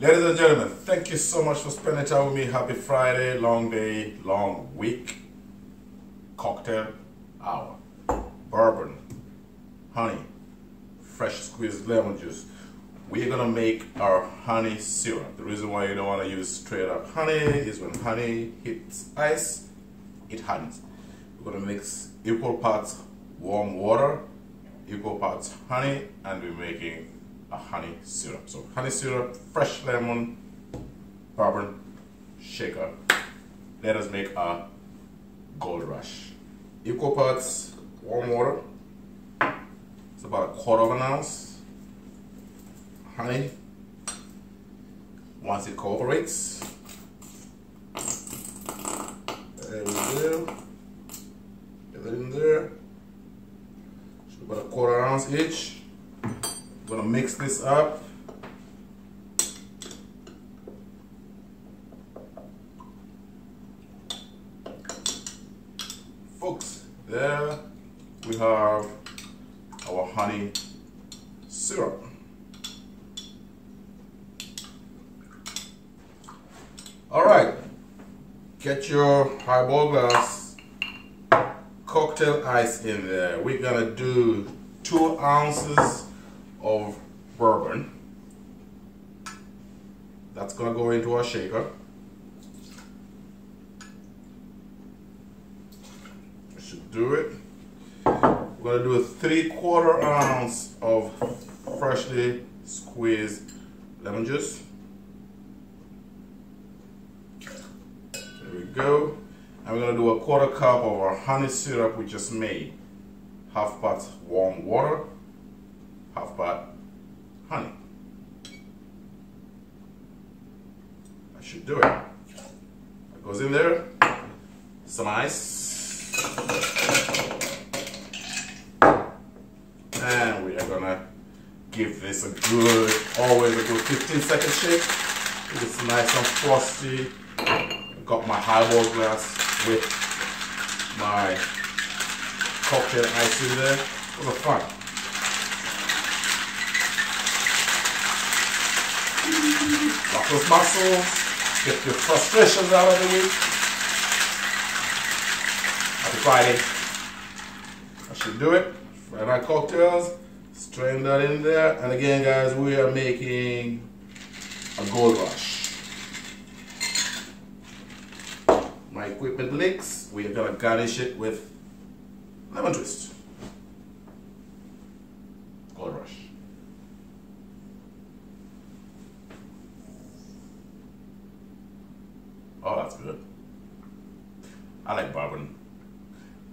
Ladies and gentlemen, thank you so much for spending time with me. Happy Friday, long day, long week. Cocktail hour. Bourbon, honey, fresh squeezed lemon juice. We're gonna make our honey syrup. The reason why you don't want to use straight up honey is when honey hits ice, it hardens. We're gonna mix equal parts warm water, equal parts honey, and we're making a honey syrup. So honey syrup, fresh lemon, bourbon, shaker. Let us make a gold rush. Equal parts warm water. It's about 1/4 ounce. Honey. Once it cooperates, there we go. Get that in there. So about 1/4 ounce each. I'm gonna mix this up. Folks, there we have our honey syrup. All right, get your highball glass, cocktail ice in there. We're gonna do 2 ounces of bourbon. That's gonna go into our shaker. I should do it. We're gonna do a 3/4 ounce of freshly squeezed lemon juice. There we go. And we're gonna do a 1/4 cup of our honey syrup we just made. 1/2 pot warm water, 1/2 pot honey. I should do it. It goes in there. Some ice. And we are gonna give this a good, always a good 15-second shake. It's nice and frosty. I got my highball glass with my cocktail ice in there. It was fun. Lock those muscles, get your frustrations out of the way. Happy Friday. I should do it. Friday night cocktails, strain that in there. And again, guys, we are making a gold rush. My equipment leaks. We are gonna garnish it with lemon twist. Gold rush. Oh, that's good. I like bourbon.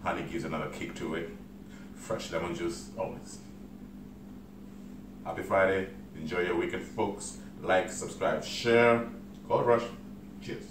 Honey gives another kick to it. Fresh lemon juice, always. Happy Friday. Enjoy your weekend, folks. Like, subscribe, share. Gold rush. Cheers.